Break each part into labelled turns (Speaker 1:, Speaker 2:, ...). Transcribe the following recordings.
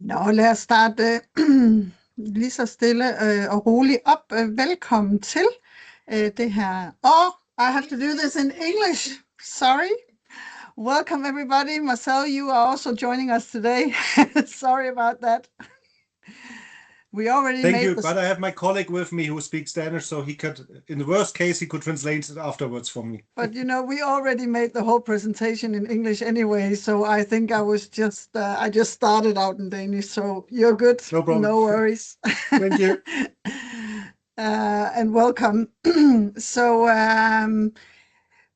Speaker 1: Nå, lad os starte lige så stille og roligt op. Velkommen til det her. Oh, I have to do this in English. Sorry. Welcome everybody. Marcel, you are also joining us today. Sorry about that. We already
Speaker 2: Thank
Speaker 1: made
Speaker 2: you, but I have my colleague with me who speaks Danish, so he could, in the worst case, he could translate it afterwards for me.
Speaker 1: But you know, we already made the whole presentation in English anyway, so I think I was just, I just started out in Danish, so you're good.
Speaker 2: No problem.
Speaker 1: No worries.
Speaker 2: Thank you.
Speaker 1: And welcome. So,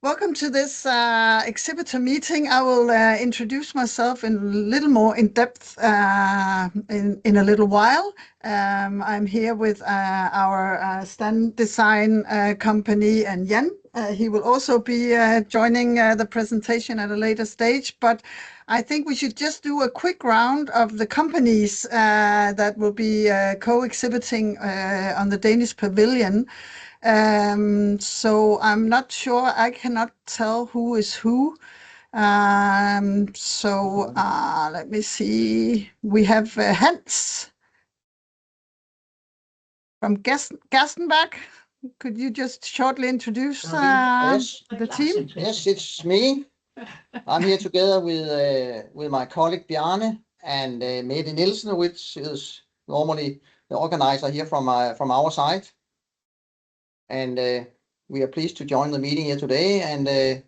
Speaker 1: welcome to this Exhibitor meeting. I will introduce myself in a little more in depth in a little while. I'm here with our stand design company and Jan. He will also be joining the presentation at a later stage, but I think we should just do a quick round of the companies that will be co-exhibiting on the Danish Pavilion. So I'm not sure, I cannot tell who is who. So let me see. We have Hans from Gerstenbach. Could you just shortly introduce
Speaker 3: Yes.
Speaker 1: the team?
Speaker 3: Yes, it's me. I'm here together with my colleague Bjarne and Mette Nielsen, which is normally the organizer here from our side. And we are pleased to join the meeting here today. And I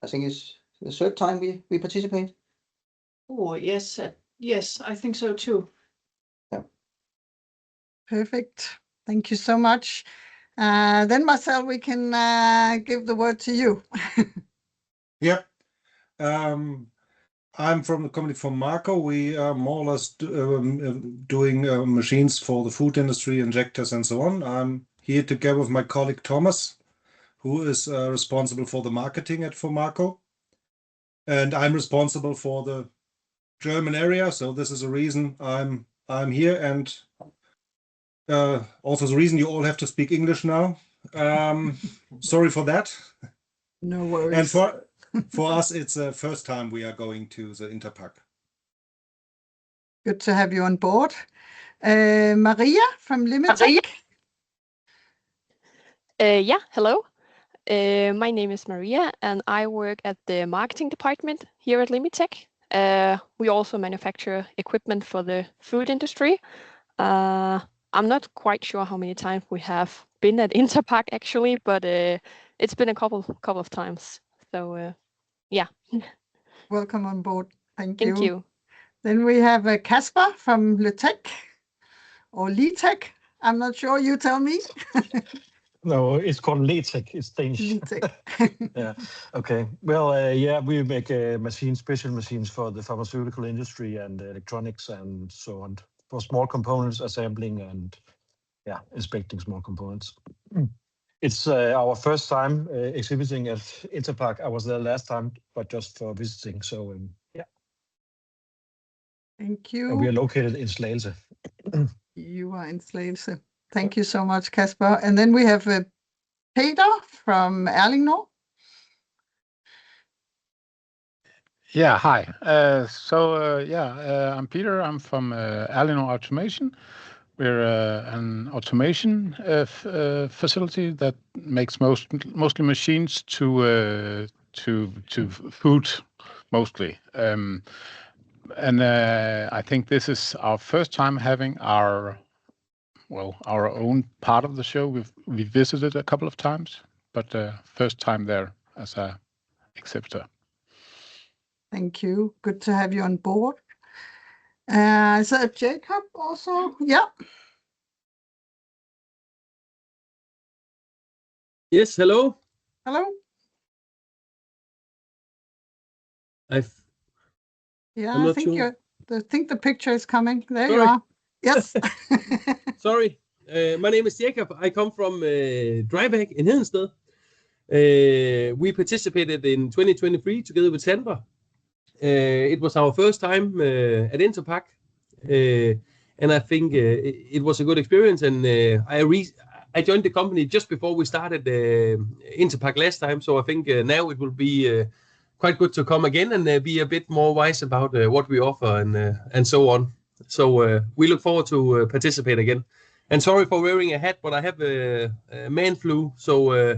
Speaker 3: think it's the third time we participate.
Speaker 4: Oh, yes. Yes, I think so too.
Speaker 3: Yeah.
Speaker 1: Perfect. Thank you so much. Then Marcel, we can give the word to you.
Speaker 2: Yep. I'm from the company from Marco. We are more or less doing machines for the food industry, injectors and so on. I'm here together with my colleague Thomas, who is responsible for the marketing at Marco. And I'm responsible for the German area. So this is a reason I'm here, and also the reason you all have to speak English now. Sorry for that.
Speaker 1: No worries.
Speaker 2: And for us, it's the first time we are going to the Interpack.
Speaker 1: Good to have you on board. Maria from Limitech.
Speaker 5: Yeah, hello. My name is Maria, and I work at the marketing department here at Limitech. We also manufacture equipment for the food industry. I'm not quite sure how many times we have been at Interpack actually, but it's been a couple of times. So yeah.
Speaker 1: Welcome on board. Thank you.
Speaker 5: Thank you.
Speaker 1: Then we have Kasper from Letech or Letech. I'm not sure. You tell me.
Speaker 6: No, it's called Letech. It's Danish.
Speaker 1: Letech.
Speaker 6: Yeah. Okay. Well, yeah, we make machines, special machines for the pharmaceutical industry and electronics and so on, for small components, assembling and inspecting small components. It's our first time exhibiting at Interpack. I was there last time, but just for visiting. So yeah.
Speaker 1: Thank you.
Speaker 6: And we are located in Slagelse.
Speaker 1: You are in Slagelse. Thank you so much, Kasper. And then we have Peter from Erlingnor.
Speaker 7: Yeah, hi. I'm Peter. I'm from Erlingnor Automation. We're an automation facility that makes mostly machines to food, mostly. And I think this is our first time having our own part of the show. We visited a couple of times, but first time there as a exhibitor.
Speaker 1: Thank you. Good to have you on board. Is that Jacob also? Yeah.
Speaker 8: Yes, hello.
Speaker 1: Hello. I think the picture is coming. There you are. Yes.
Speaker 8: Sorry. My name is Jacob. I come from Dryback in Hedensted. We participated in 2023 together with Sandra. It was our first time at Interpack, and I think it was a good experience. And I joined the company just before we started Interpack last time, so I think now it will be quite good to come again and be a bit more wise about what we offer and so on. So we look forward to participate again. And sorry for wearing a hat, but I have a man flu, so...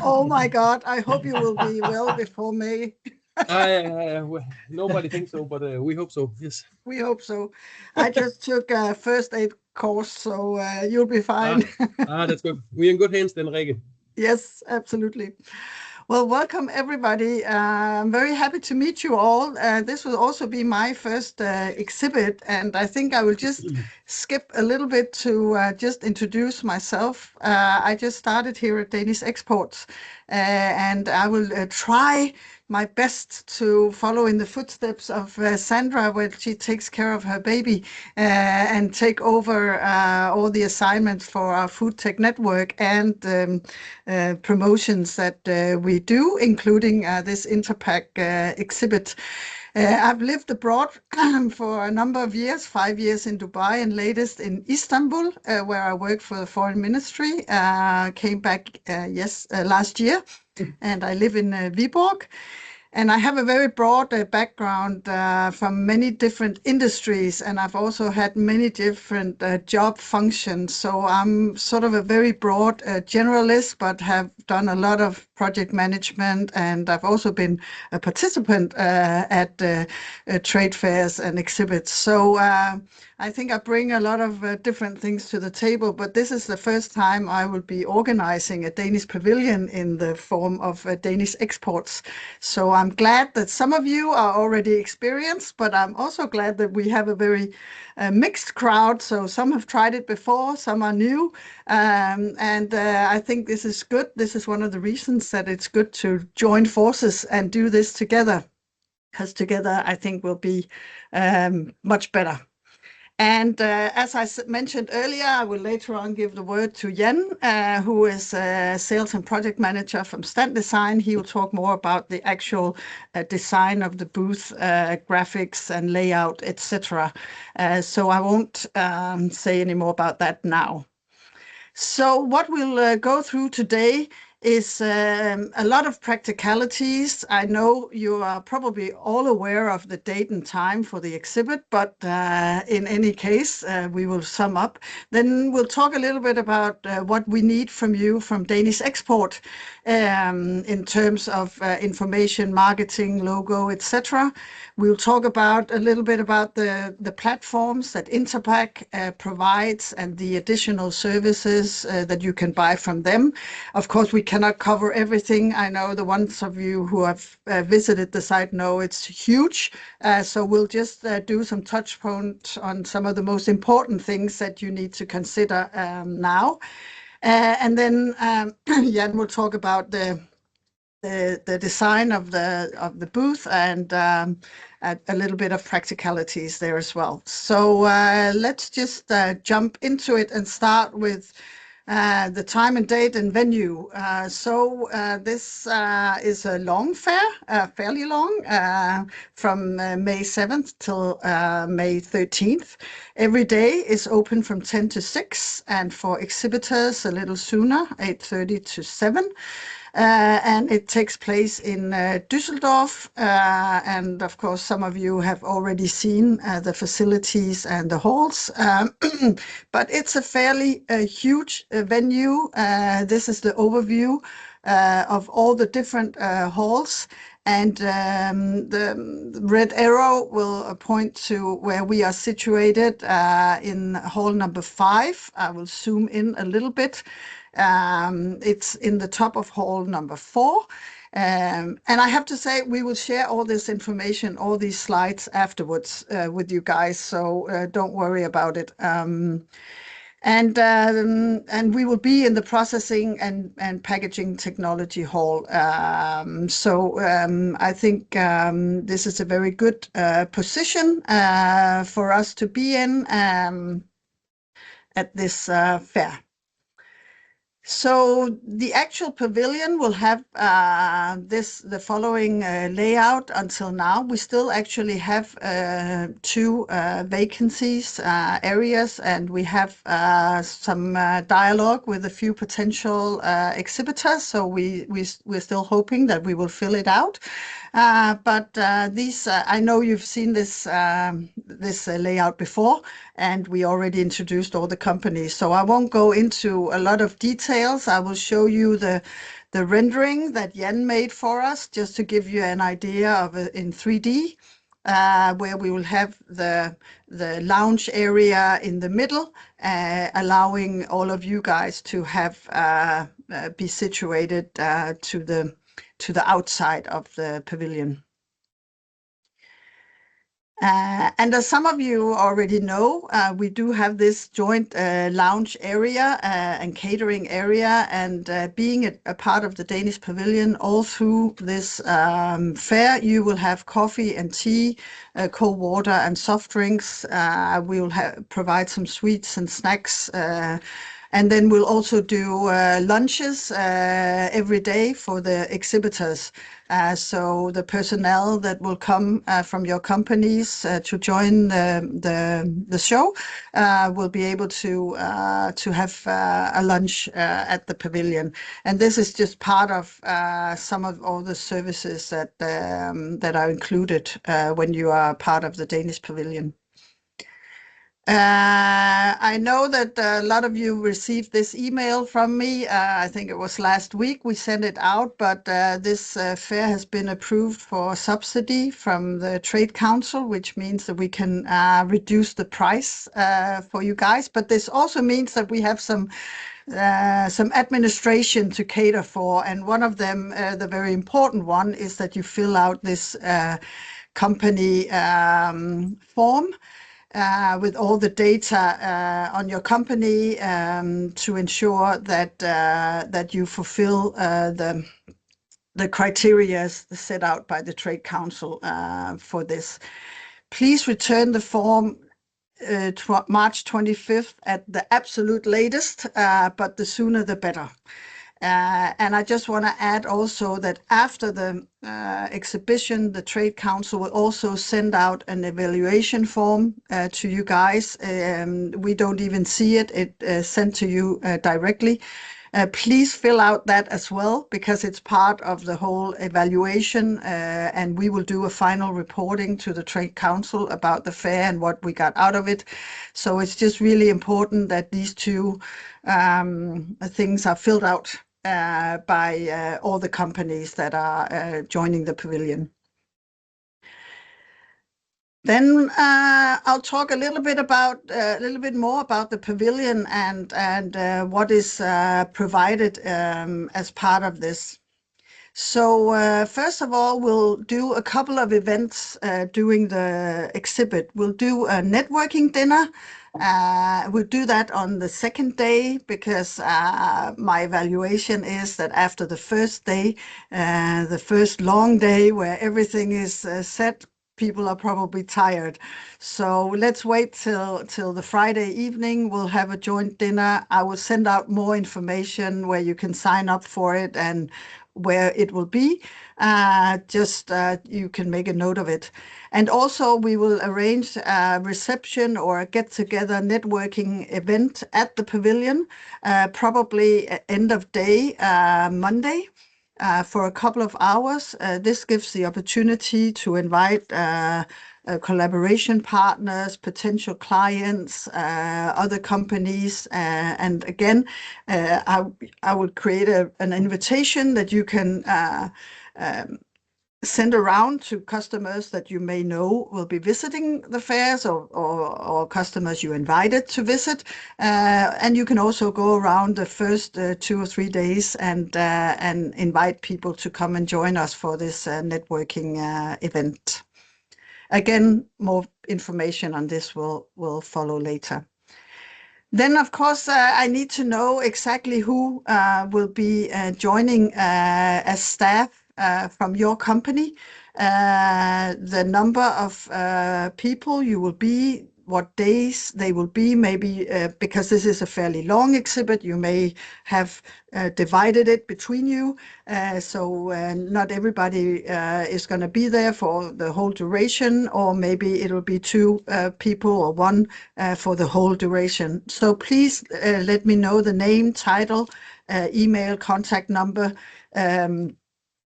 Speaker 1: Oh my God, I hope you will be well before May.
Speaker 8: Nobody thinks so, but we hope so, yes.
Speaker 1: We hope so. I just took a first aid course, so you'll be fine.
Speaker 8: That's good. We're in good hands then, Rikke.
Speaker 1: Yes, absolutely. Well, welcome everybody. I'm very happy to meet you all. This will also be my first exhibit, and I think I will just skip a little bit to just introduce myself. I just started here at Danish Export, and I will try my best to follow in the footsteps of Sandra when she takes care of her baby and take over all the assignments for our food tech network and promotions that we do, including this Interpack exhibit. I've lived abroad for a number of years, 5 years in Dubai and latest in Istanbul, where I work for the foreign ministry. Came back last year, and I live in Viborg. And I have a very broad background from many different industries, and I've also had many different job functions. So I'm sort of a very broad generalist, but have done a lot of project management, and I've also been a participant at trade fairs and exhibits. So I think I bring a lot of different things to the table, but this is the first time I will be organizing a Danish pavilion in the form of Danish Exports. So I'm glad that some of you are already experienced, but I'm also glad that we have a very mixed crowd. So some have tried it before, some are new, and I think this is good. This is one of the reasons that it's good to join forces and do this together, because together I think we'll be much better. And as I mentioned earlier, I will later on give the word to Jan, who is sales and project manager from Stand Design. He will talk more about the actual design of the booth, graphics and layout, etc. So I won't say any more about that now. So what we'll go through today is a lot of practicalities. I know you are probably all aware of the date and time for the exhibit, but in any case, we will sum up. Then we'll talk a little bit about what we need from you from Danish Export in terms of information, marketing, logo, etc. We'll talk about a little bit about the platforms that Interpack provides and the additional services that you can buy from them. Of course, we cannot cover everything. I know the ones of you who have visited the site know it's huge. So we'll just do some touch points on some of the most important things that you need to consider now. And then Jan will talk about the design of the booth and a little bit of practicalities there as well. So let's just jump into it and start with the time and date and venue. So this is a long fair, fairly long, from May 7th till May 13th. Every day is open from 10 to 6, and for exhibitors a little sooner, 8:30 to 7. And it takes place in Düsseldorf. And of course, some of you have already seen the facilities and the halls. But it's a fairly huge venue. This is the overview of all the different halls. And the red arrow will point to where we are situated in hall number 5. I will zoom in a little bit. It's in the top of hall number 4. And I have to say, we will share all this information, all these slides afterwards with you guys, so don't worry about it. And we will be in the processing and packaging technology hall. So I think this is a very good position for us to be in at this fair. So the actual pavilion will have the following layout until now. We still actually have 2 vacancies areas, and we have some dialogue with a few potential exhibitors. So we're still hoping that we will fill it out. But these, I know you've seen this layout before, and we already introduced all the companies. So I won't go into a lot of details. I will show you the rendering that Jan made for us, just to give you an idea of it in 3D, where we will have the lounge area in the middle, allowing all of you guys to have be situated to the outside of the pavilion. And as some of you already know, we do have this joint lounge area and catering area, and being a part of the Danish Pavilion all through this fair, you will have coffee and tea, cold water and soft drinks. We will provide some sweets and snacks. And then we'll also do lunches every day for the exhibitors. So the personnel that will come from your companies to join the show will be able to have a lunch at the pavilion. And this is just part of some of all the services that are included when you are part of the Danish Pavilion. I know that a lot of you received this email from me. I think it was last week we sent it out, but this fair has been approved for subsidy from the Trade Council, which means that we can reduce the price for you guys. But this also means that we have some administration to cater for, and one of them, the very important one, is that you fill out this company form with all the data on your company to ensure that you fulfill the criteria set out by the Trade Council for this. Please return the form March 25th at the absolute latest, but the sooner the better. And I just want to add also that after the exhibition, the Trade Council will also send out an evaluation form to you guys. We don't even see it. It's sent to you directly. Please fill out that as well, because it's part of the whole evaluation, and we will do a final reporting to the Trade Council about the fair and what we got out of it. So it's just really important that these 2 things are filled out by all the companies that are joining the pavilion. Then I'll talk a little bit more about the pavilion and what is provided as part of this. So first of all, we'll do a couple of events during the exhibit. We'll do a networking dinner. We'll do that on the second day, because my evaluation is that after the first day, the first long day where everything is set, people are probably tired. So let's wait till the Friday evening. We'll have a joint dinner. I will send out more information where you can sign up for it and where it will be. You can make a note of it. And also we will arrange a reception or a get-together networking event at the pavilion, probably end of day Monday. For a couple of hours. This gives the opportunity to invite collaboration partners, potential clients, other companies, and again, I would create an invitation that you can send around to customers that you may know will be visiting the fairs, or customers you invited to visit. And you can also go around the first 2 or 3 days and invite people to come and join us for this networking event. Again, more information on this will follow later. Then, of course, I need to know exactly who will be joining as staff from your company. The number of people you will be what days they will be. Maybe because this is a fairly long exhibit, you may have divided it between you. So not everybody is going to be there for the whole duration, or maybe it'll be two people or one for the whole duration. So please let me know the name, title, email, contact number,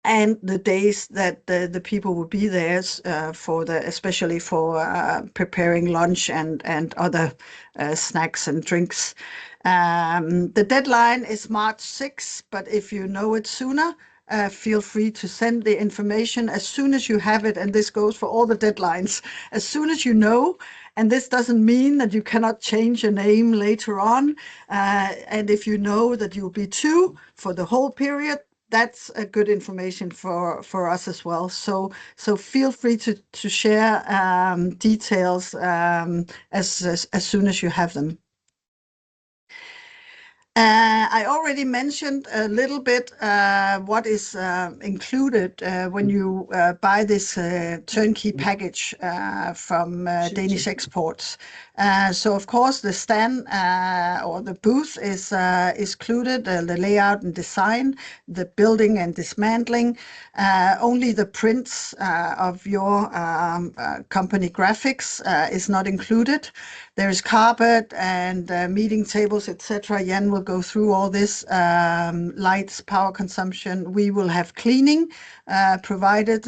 Speaker 1: and the days that the people will be there especially for preparing lunch and other snacks and drinks. The deadline is March 6th, but if you know it sooner, feel free to send the information as soon as you have it, and this goes for all the deadlines. As soon as you know, and this doesn't mean that you cannot change your name later on, and if you know that you'll be two for the whole period, that's a good information for us as well. So feel free to share details as soon as you have them. I already mentioned a little bit what is included when you buy this turnkey package from Danish Exports. So of course the stand or the booth is included, the layout and design, the building and dismantling. Only the prints of your company graphics is not included. There is carpet and meeting tables, etc. Jan will go through all this, lights, power consumption. We will have cleaning provided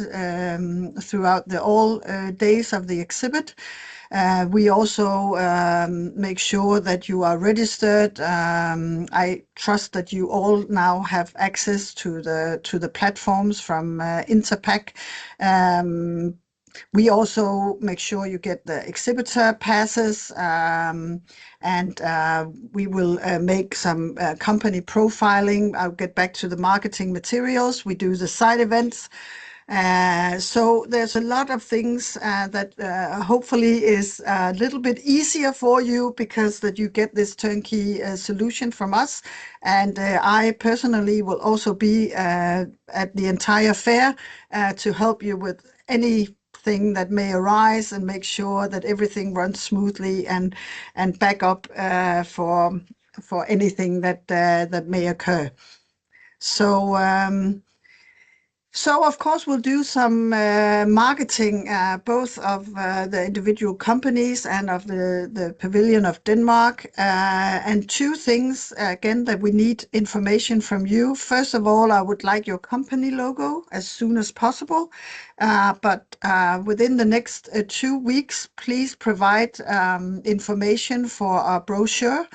Speaker 1: throughout all days of the exhibit. We also make sure that you are registered. I trust that you all now have access to the platforms from Interpack. We also make sure you get the exhibitor passes, and we will make some company profiling. I'll get back to the marketing materials. We do the side events. So there's a lot of things that hopefully is a little bit easier for you because that you get this turnkey solution from us. And I personally will also be at the entire fair to help you with anything that may arise and make sure that everything runs smoothly and back up for anything that may occur. So of course we'll do some marketing both of the individual companies and of the Pavilion of Denmark, and two things again that we need information from you. First of all, I would like your company logo as soon as possible, but within the next 2 weeks, please provide information for our brochure.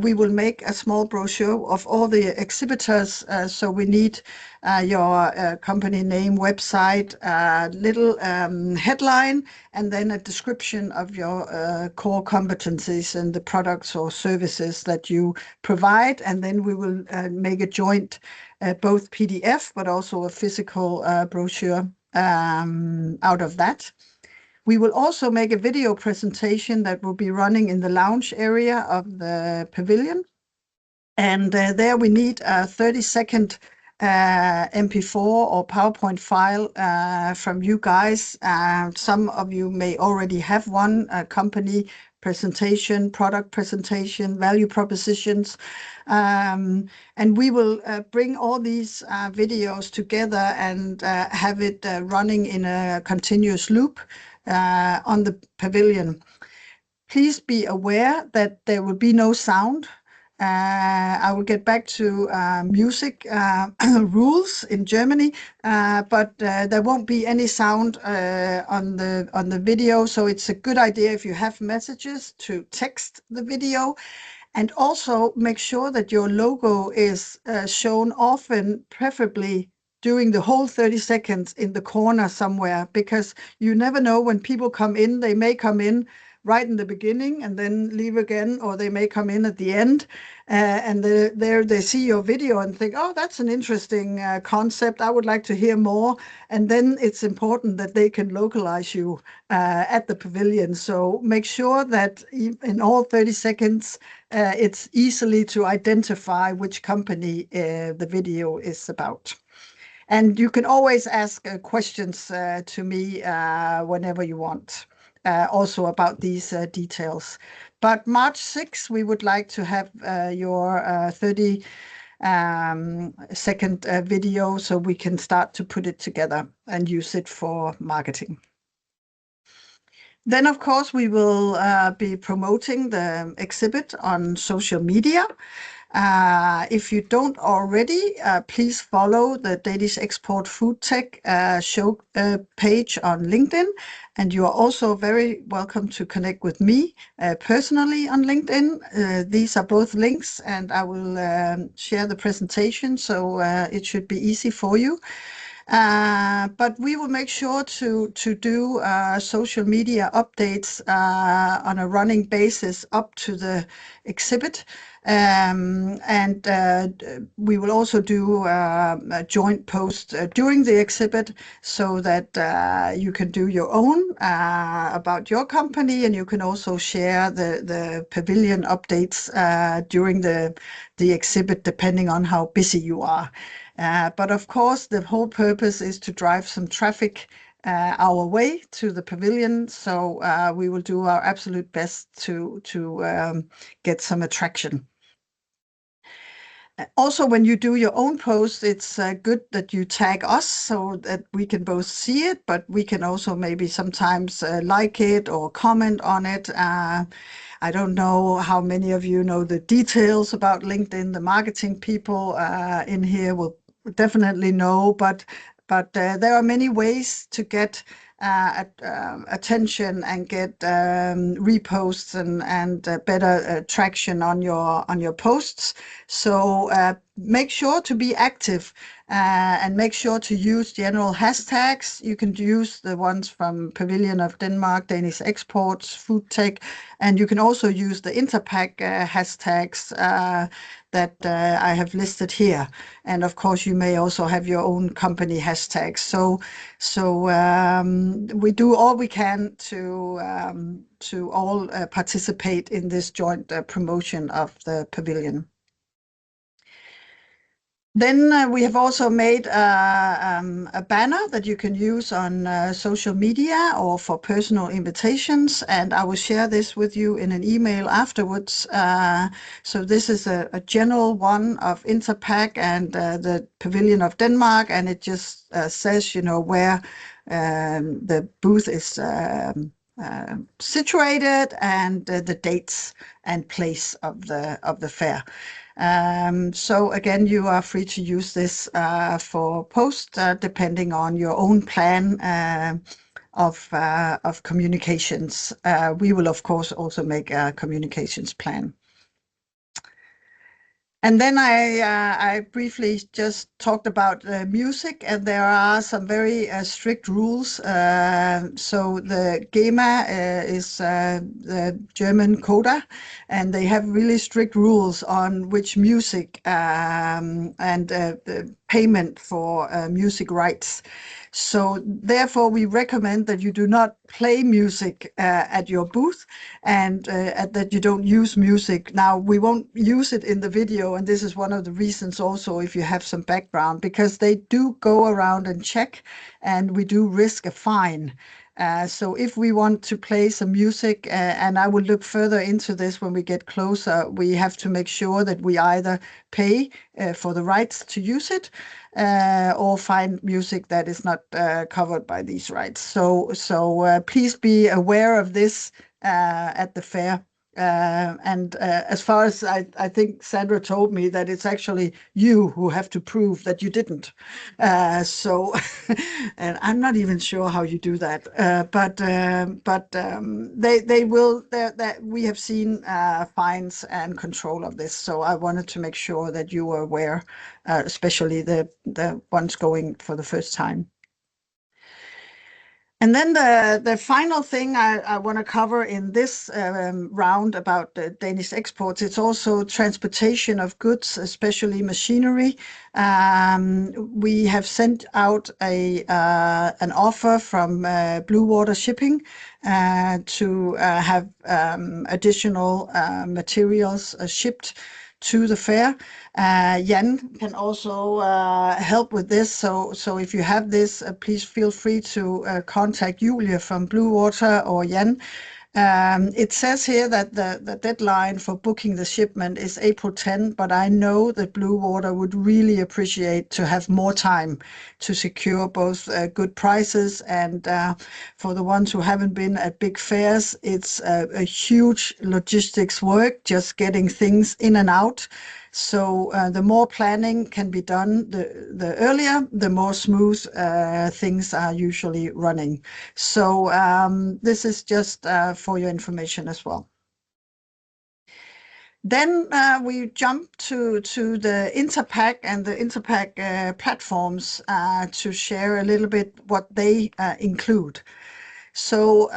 Speaker 1: We will make a small brochure of all the exhibitors, so we need your company name, website, little headline, and then a description of your core competencies and the products or services that you provide. And then we will make a joint both PDF but also a physical brochure out of that. We will also make a video presentation that will be running in the lounge area of the pavilion. And there we need a 30-second MP4 or PowerPoint file from you guys. Some of you may already have one, a company presentation, product presentation, value propositions. And we will bring all these videos together and have it running in a continuous loop on the pavilion. Please be aware that there will be no sound. I will get back to music rules in Germany, but there won't be any sound on the video. So it's a good idea if you have messages to text the video, and also make sure that your logo is shown often, preferably during the whole 30 seconds in the corner somewhere, because you never know when people come in. They may come in right in the beginning and then leave again, or they may come in at the end and there they see your video and think, oh, that's an interesting concept. I would like to hear more. And then it's important that they can localize you at the pavilion. So make sure that in all 30 seconds, it's easily to identify which company the video is about. And you can always ask questions to me whenever you want. also about these details. But March 6th, we would like to have your 30-second video so we can start to put it together and use it for marketing. Then, of course, we will be promoting the exhibit on social media. If you don't already, please follow the Danish Export Food Tech show page on LinkedIn. And you are also very welcome to connect with me personally on LinkedIn. These are both links, and I will share the presentation, so it should be easy for you. But we will make sure to do social media updates on a running basis up to the exhibit. And we will also do a joint post during the exhibit so that you can do your own about your company, and you can also share the pavilion updates during the exhibit, depending on how busy you are. But of course, the whole purpose is to drive some traffic our way to the pavilion. So we will do our absolute best to get some attraction. Also, when you do your own post, it's good that you tag us so that we can both see it, but we can also maybe sometimes like it or comment on it. I don't know how many of you know the details about LinkedIn. The marketing people in here will definitely know, but there are many ways to get attention and get reposts and better traction on your posts. So make sure to be active and make sure to use general hashtags. You can use the ones from Pavilion of Denmark, Danish Exports, Food Tech, and you can also use the Interpack hashtags that I have listed here. And of course, you may also have your own company hashtags. So we do all we can to all participate in this joint promotion of the pavilion. Then we have also made a banner that you can use on social media or for personal invitations, and I will share this with you in an email afterwards. So this is a general one of Interpack and the Pavilion of Denmark, and it just says, you know, where the booth is situated and the dates and place of the fair. So again, you are free to use this for post depending on your own plan of communications. We will of course also make a communications plan. And then I briefly just talked about music, and there are some very strict rules. So the GEMA is the German CODA, and they have really strict rules on which music and the payment for music rights. So therefore, we recommend that you do not play music at your booth, and that you don't use music. Now, we won't use it in the video, and this is one of the reasons also if you have some background, because they do go around and check, and we do risk a fine. So if we want to play some music, and I will look further into this when we get closer, we have to make sure that we either pay for the rights to use it or find music that is not covered by these rights. So please be aware of this at the fair. And as far as I think Sandra told me that it's actually you who have to prove that you didn't. So, and I'm not even sure how you do that. But they will. That we have seen fines and control of this. So I wanted to make sure that you were aware, especially the ones going for the first time. And then the final thing I want to cover in this round about the Danish exports, it's also transportation of goods, especially machinery. We have sent out an offer from Blue Water Shipping to have additional materials shipped to the fair. Jan can also help with this. So if you have this, please feel free to contact Julia from Blue Water or Jan. It says here that the deadline for booking the shipment is April 10, but I know that Blue Water would really appreciate to have more time to secure both good prices and for the ones who haven't been at big fairs, it's a huge logistics work just getting things in and out. So the more planning can be done, the earlier, the more smooth things are usually running. So this is just for your information as well. Then we jump to the Interpack and the Interpack platforms to share a little bit what they include. So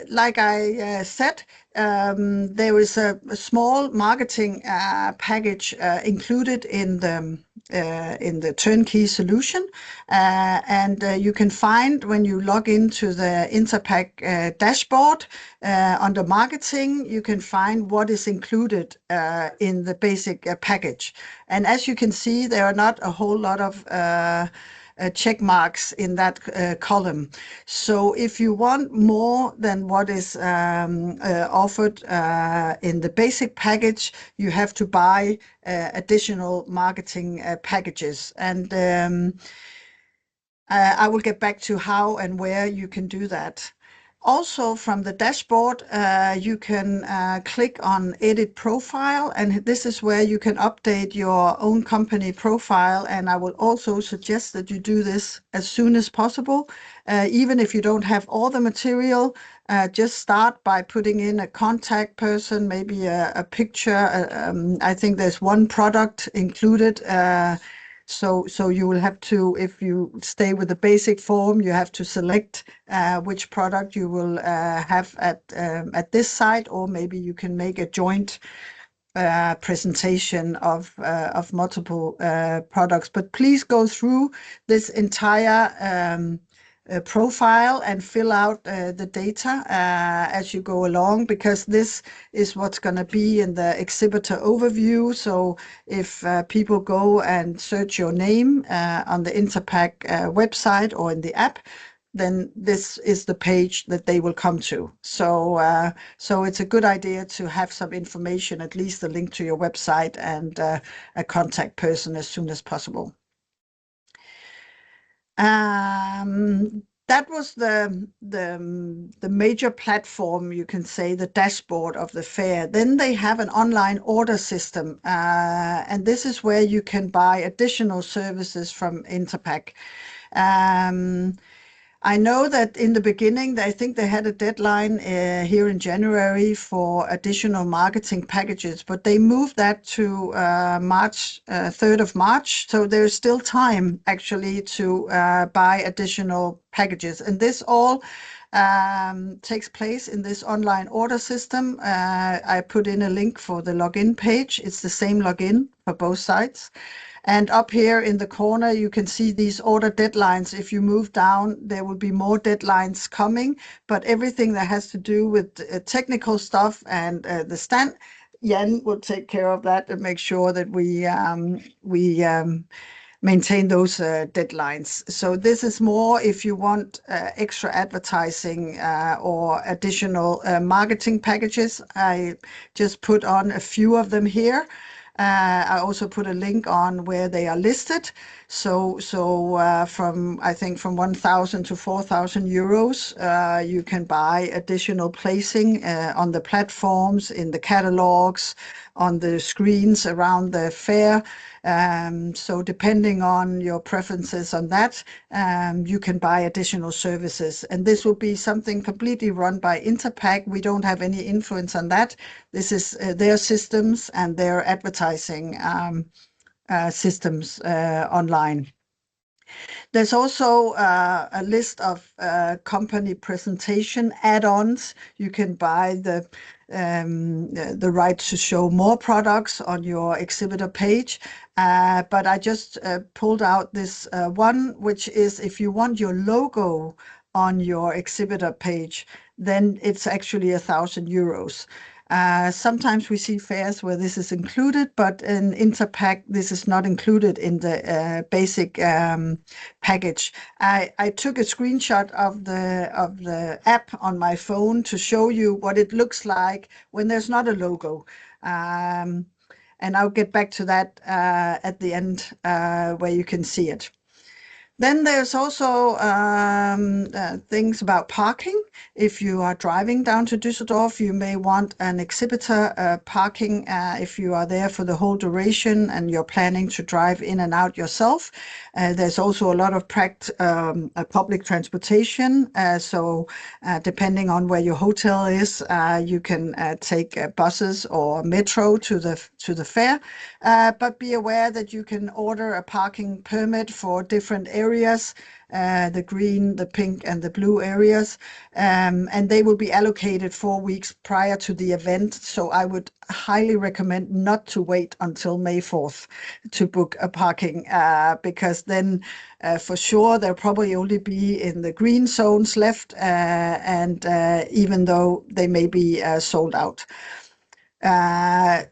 Speaker 1: like I said, there is a small marketing package included in the turnkey solution, and you can find when you log into the Interpack dashboard under marketing, you can find what is included in the basic package. And as you can see, there are not a whole lot of check marks in that column. So if you want more than what is offered in the basic package, you have to buy additional marketing packages. And I will get back to how and where you can do that. Also from the dashboard, you can click on Edit Profile, and this is where you can update your own company profile. And I will also suggest that you do this as soon as possible. Even if you don't have all the material, just start by putting in a contact person, maybe a picture. I think there's one product included. So you will have to, if you stay with the basic form, you have to select which product you will have at this site, or maybe you can make a joint presentation of multiple products. But please go through this entire profile and fill out the data as you go along, because this is what's going to be in the exhibitor overview. So if people go and search your name on the Interpack website or in the app, then this is the page that they will come to. So it's a good idea to have some information, at least a link to your website and a contact person as soon as possible. That was the major platform, you can say, the dashboard of the fair. Then they have an online order system, and this is where you can buy additional services from Interpack. I know that in the beginning, I think they had a deadline here in January for additional marketing packages, but they moved that to March, 3rd of March. So there's still time actually to buy additional packages. And this all takes place in this online order system. I put in a link for the login page. It's the same login for both sites. And up here in the corner, you can see these order deadlines. If you move down, there will be more deadlines coming, but everything that has to do with technical stuff and the stand, Jan will take care of that and make sure that we maintain those deadlines. So this is more if you want extra advertising or additional marketing packages. I just put on a few of them here. I also put a link on where they are listed. So from, I think, from 1,000 to 4,000 euros, you can buy additional placing on the platforms, in the catalogs, on the screens around the fair. So depending on your preferences on that, you can buy additional services. And this will be something completely run by Interpack. We don't have any influence on that. This is their systems and their advertising systems online. There's also a list of company presentation add-ons. You can buy the right to show more products on your exhibitor page. But I just pulled out this one, which is if you want your logo on your exhibitor page, then it's actually 1,000 euros. Sometimes we see fairs where this is included, but in Interpack, this is not included in the basic package. I took a screenshot of the app on my phone to show you what it looks like when there's not a logo. And I'll get back to that at the end where you can see it. Then there's also things about parking. If you are driving down to Düsseldorf, you may want an Exhibitor parking if you are there for the whole duration and you're planning to drive in and out yourself. There's also a lot of public transportation. So depending on where your hotel is, you can take buses or metro to the fair. But be aware that you can order a parking permit for different areas, the green, the pink, and the blue areas, and they will be allocated 4 weeks prior to the event. So I would highly recommend not to wait until May 4th to book a parking, because then for sure there'll probably only be in the green zones left, and even though they may be sold out.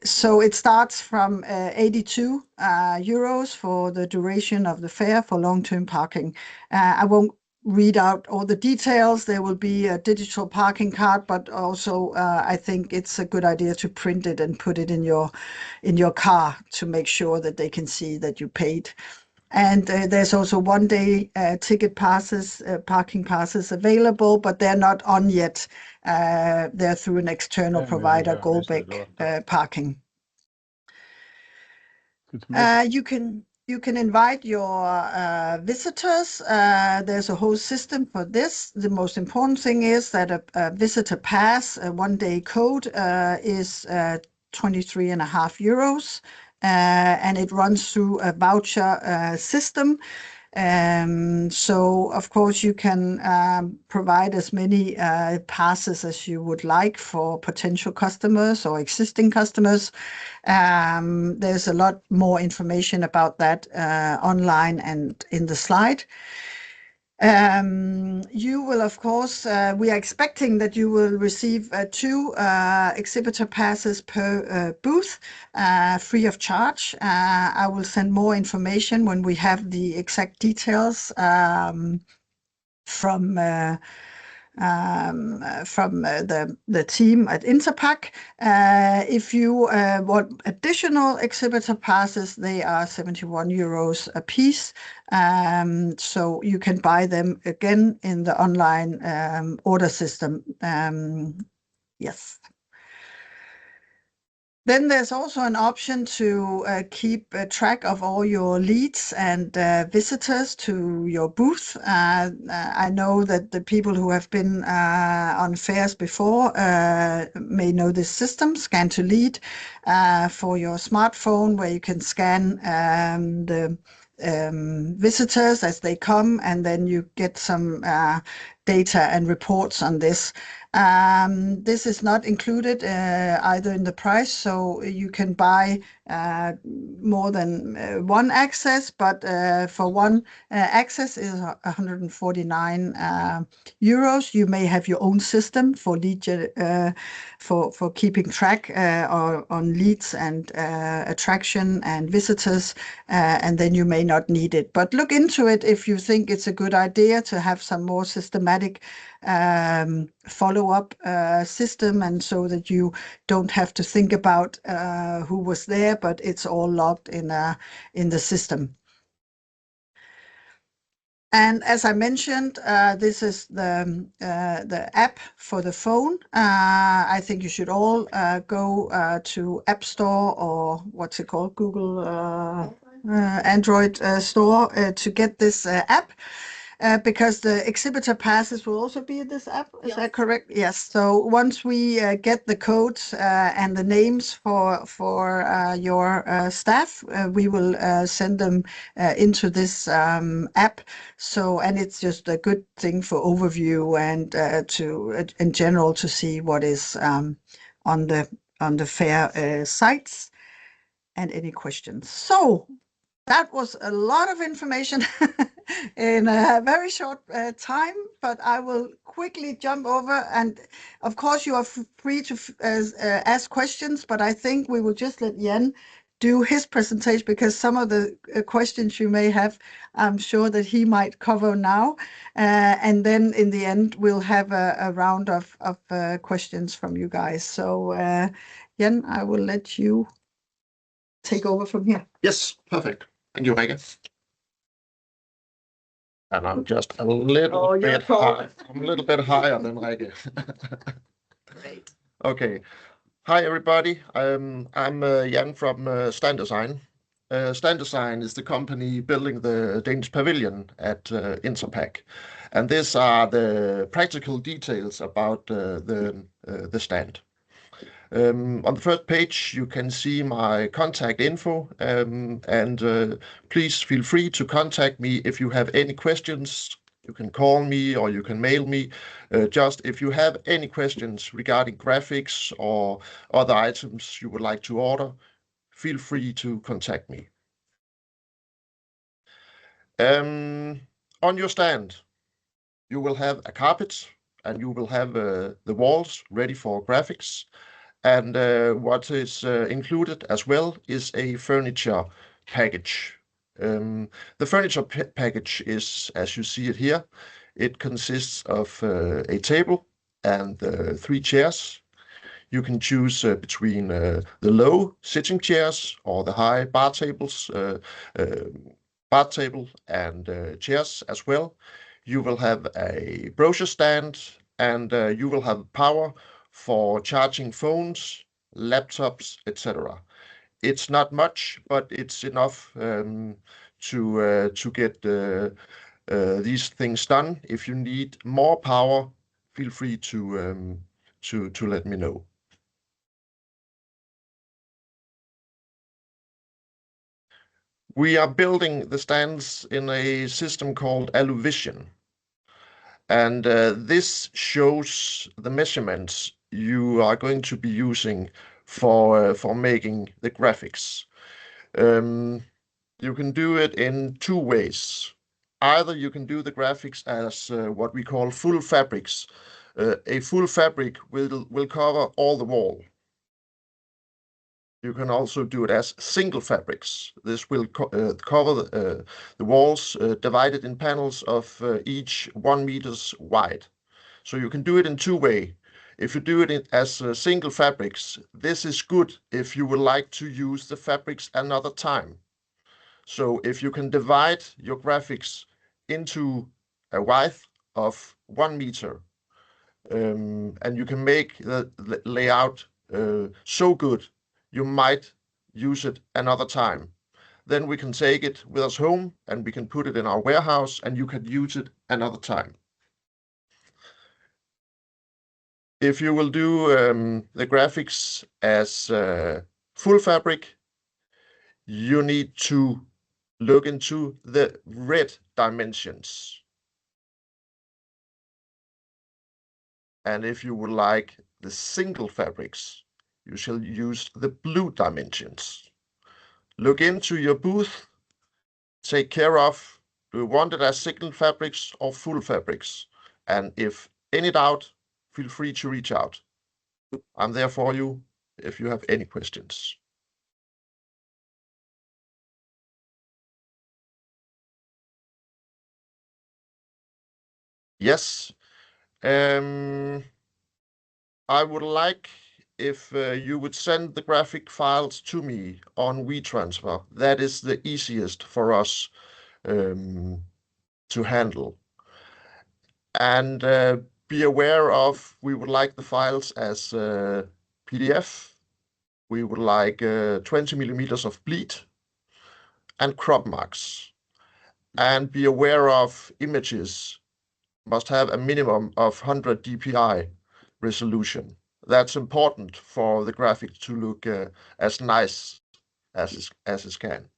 Speaker 1: So it starts from 82 euros for the duration of the fair for long-term parking. I won't read out all the details. There will be a digital parking card, but also I think it's a good idea to print it and put it in your car to make sure that they can see that you paid. And there's also one-day ticket passes, parking passes available, but they're not on yet. They're through an external provider, Goldbeck Parking. You can invite your visitors. There's a whole system for this. The most important thing is that a visitor pass, a one-day code, is 23.5 euros. And it runs through a voucher system. So, of course, you can provide as many passes as you would like for potential customers or existing customers. There's a lot more information about that online and in the slide. You will, of course, we are expecting that you will receive 2 exhibitor passes per booth, free of charge. I will send more information when we have the exact details from the team at Interpack. If you want additional exhibitor passes, they are 71 euros a piece. So you can buy them again in the online order system. Yes. Then there's also an option to keep track of all your leads and visitors to your booth. I know that the people who have been on fairs before may know this system, Scan to Lead, for your smartphone, where you can scan the visitors as they come, and then you get some data and reports on this. This is not included either in the price, so you can buy more than one access, but for one access is 149 euros. You may have your own system for lead for keeping track on leads and attraction and visitors, and then you may not need it. But look into it if you think it's a good idea to have some more systematic follow-up system, and so that you don't have to think about who was there, but it's all logged in the system. And as I mentioned, this is the app for the phone. I think you should all go to App Store, or what's it called, Google Android store, to get this app. Because the exhibitor passes will also be in this app. Is that correct? Yes. So once we get the codes and the names for your staff, we will send them into this app. So, and it's just a good thing for overview and to in general to see what is on the fair sites. And any questions? So That was a lot of information in a very short time, but I will quickly jump over. And of course, you are free to ask questions, but I think we will just let Jan do his presentation, because some of the questions you may have, I'm sure that he might cover now. And then in the end, we'll have a round of questions from you guys. So Jan, I will let you take over from here.
Speaker 9: Yes, perfect. Thank you, Rikke. And I'm just a little bit high. I'm a little bit higher than Rikke.
Speaker 1: Great.
Speaker 9: Okay. Hi, everybody. I'm Jan from Stand Design. Stand Design is the company building the Danish pavilion at Interpack. And these are the practical details about the stand. On the first page, you can see my contact info, and please feel free to contact me if you have any questions. You can call me or you can mail me. Just if you have any questions regarding graphics or other items you would like to order, feel free to contact me. On your stand, you will have a carpet and you will have the walls ready for graphics. And what is included as well is a furniture package. The furniture package is, as you see it here, it consists of a table and 3 chairs. You can choose between the low sitting chairs or the high bar tables, bar table and chairs as well. You will have a brochure stand, and you will have power for charging phones, laptops, etc. It's not much, but it's enough to get these things done. If you need more power, feel free to let me know. We are building the stands in a system called AluVision. And this shows the measurements you are going to be using for making the graphics. You can do it in 2 ways. Either you can do the graphics as what we call full fabrics. A full fabric will cover all the wall. You can also do it as single fabrics. This will cover the walls divided in panels of each 1 meters wide. So you can do it in 2 ways. If you do it as single fabrics, this is good if you would like to use the fabrics another time. So if you can divide your graphics into a width of 1 meter, and you can make the layout so good, you might use it another time. Then we can take it with us home and we can put it in our warehouse and you can use it another time. If you will do the graphics as full fabric, you need to look into the red dimensions. And if you would like the single fabrics, you shall use the blue dimensions. Look into your booth, take care of, do you want it as single fabrics or full fabrics? And if any doubt, feel free to reach out. I'm there for you if you have any questions. Yes, I would like if you would send the graphic files to me on WeTransfer. That is the easiest for us to handle. And be aware of, we would like the files as PDF. We would like 20 millimeters of bleed and crop marks. And be aware of images must have a minimum of 100 dpi resolution. That's important for the graphic to look as nice as it can.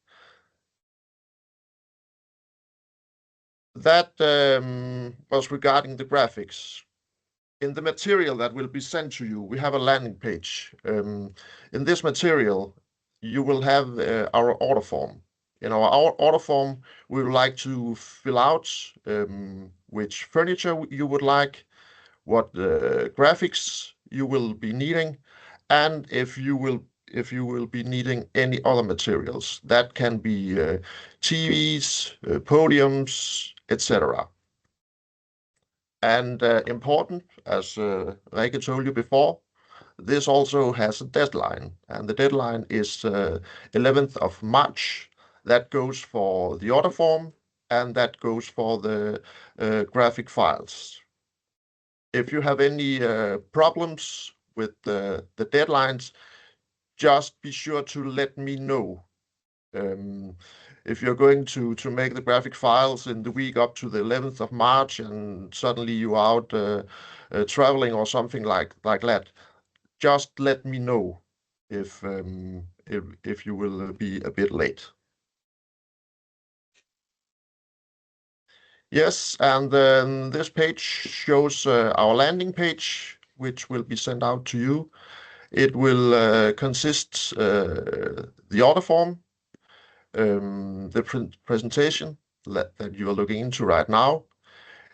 Speaker 9: That was regarding the graphics. In the material that will be sent to you, we have a landing page. In this material, you will have our order form. In our order form, we would like to fill out which furniture you would like, what graphics you will be needing, and if you will be needing any other materials. That can be TVs, podiums, etc. And important, as Rikke told you before, this also has a deadline, and the deadline is 11th of March. That goes for the order form, and that goes for the graphic files. If you have any problems with the deadlines, just be sure to let me know. If you're going to make the graphic files in the week up to the 11th of March and suddenly you're out traveling or something like that, just let me know if you will be a bit late. Yes, and then this page shows our landing page, which will be sent out to you. It will consist the order form, the presentation that you are looking into right now.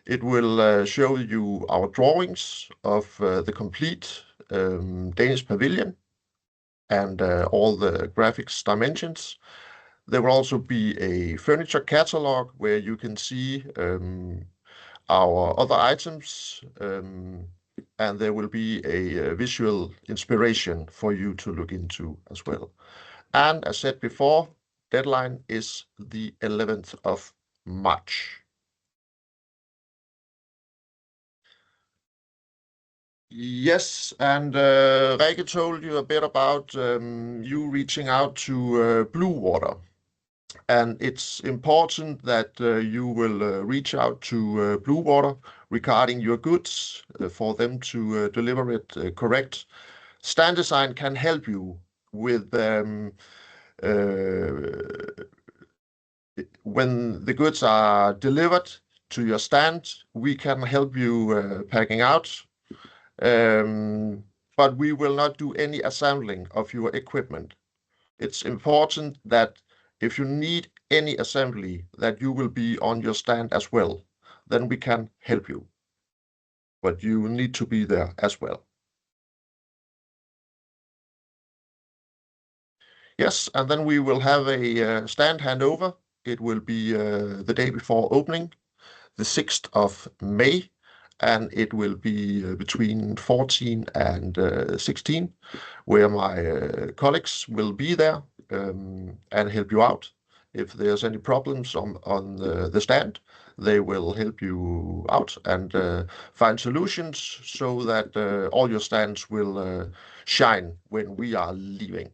Speaker 9: It will show you our drawings of the complete Danish pavilion and all the graphics dimensions. There will also be a furniture catalog where you can see our other items, and there will be a visual inspiration for you to look into as well. And as said before, deadline is the 11th of March. Yes, and Rikke told you a bit about you reaching out to Blue Water. And it's important that you will reach out to Blue Water regarding your goods for them to deliver it correct. Stand Design can help you with when the goods are delivered to your stand, we can help you packing out. But we will not do any assembling of your equipment. It's important that if you need any assembly, that you will be on your stand as well. Then we can help you. But you need to be there as well. Yes, and then we will have a stand handover. It will be the day before opening, the 6th of May, and it will be between 14 and 16, where my colleagues will be there and help you out. If there's any problems on the stand, they will help you out and find solutions so that all your stands will shine when we are leaving.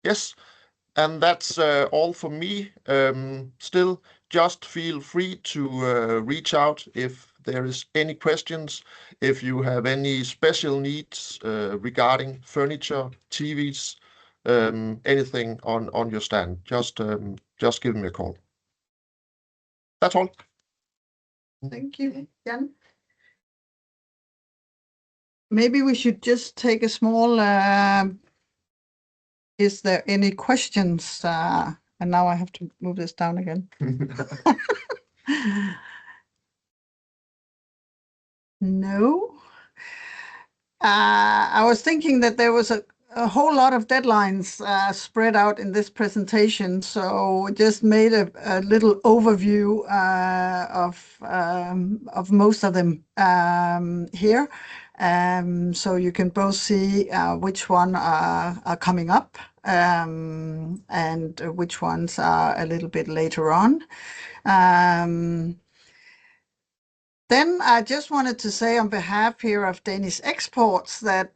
Speaker 9: Yes, and that's all for me. Still, just feel free to reach out if there is any questions, if you have any special needs regarding furniture, TVs, anything on your stand. Just give me a call. That's all.
Speaker 1: Thank you, Jan. Maybe we should just take a small, is there any questions? And now I have to move this down again. No. I was thinking that there was a whole lot of deadlines spread out in this presentation, so just made a little overview of most of them here, so you can both see which one are coming up and which ones are a little bit later on. Then I just wanted to say on behalf here of Danish Exports that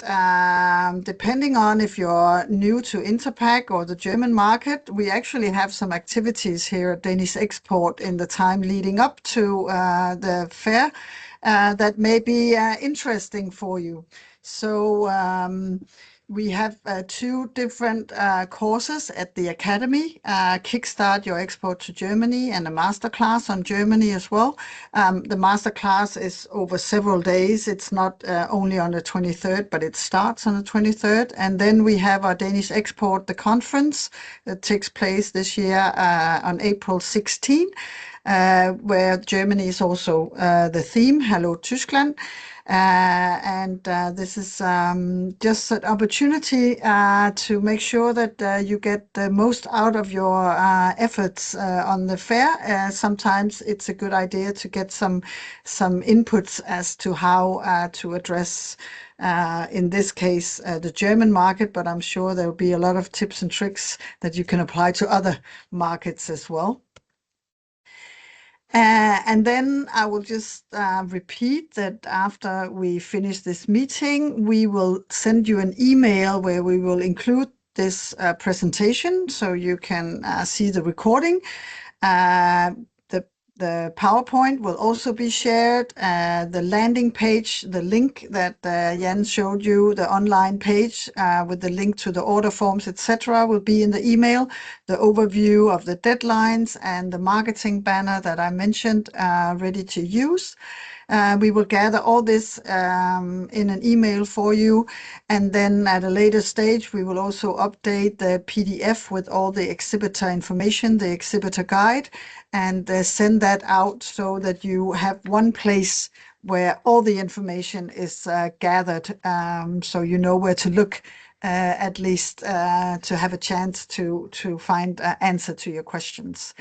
Speaker 1: depending on if you're new to Interpack or the German market, we actually have some activities here at Danish Export in the time leading up to the fair that may be interesting for you. So We have two different courses at the Academy, Kickstart Your Export to Germany and a masterclass on Germany as well. The masterclass is over several days. It's not only on the 23rd, but it starts on the 23rd. And then we have our Danish Export, the conference that takes place this year on April 16, where Germany is also the theme, Hello Tyskland. This is just an opportunity to make sure that you get the most out of your efforts on the fair. Sometimes it's a good idea to get some inputs as to how to address, in this case, the German market, but I'm sure there will be a lot of tips and tricks that you can apply to other markets as well. And then I will just repeat that after we finish this meeting, we will send you an email where we will include this presentation so you can see the recording. The PowerPoint will also be shared. The landing page, the link that Jan showed you, the online page with the link to the order forms, etc., will be in the email. The overview of the deadlines and the marketing banner that I mentioned ready to use. We will gather all this in an email for you, and then at a later stage we will also update the PDF with all the exhibitor information, the exhibitor guide, and send that out so that you have one place where all the information is gathered, so you know where to look, at least to have a chance to find an answer to your questions.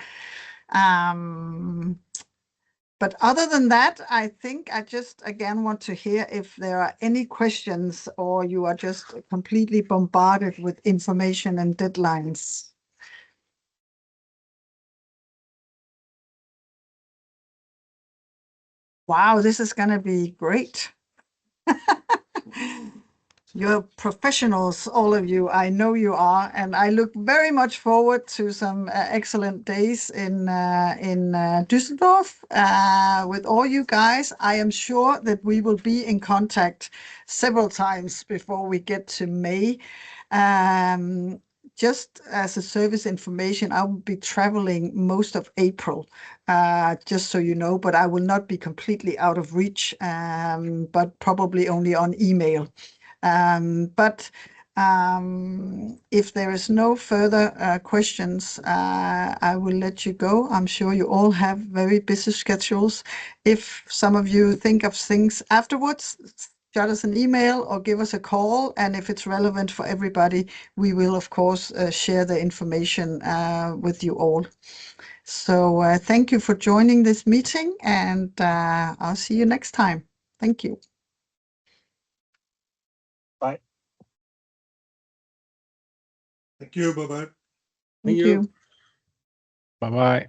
Speaker 1: But other than that, I think I just again want to hear if there are any questions or you are just completely bombarded with information and deadlines. Wow, this is going to be great. You're professionals, all of you. I know you are, and I look very much forward to some excellent days in Düsseldorf with all you guys. I am sure that we will be in contact several times before we get to May. Just as a service information, I will be traveling most of April, just so you know, but I will not be completely out of reach, but probably only on email. If there is no further questions, I will let you go. I'm sure you all have very busy schedules. If some of you think of things afterwards, jot us an email or give us a call, and if it's relevant for everybody, we will of course share the information with you all. So thank you for joining this meeting, and I'll see you next time. Thank you.
Speaker 6: Bye.
Speaker 2: Thank you. Bye-bye.
Speaker 1: Thank you.
Speaker 7: Bye-bye.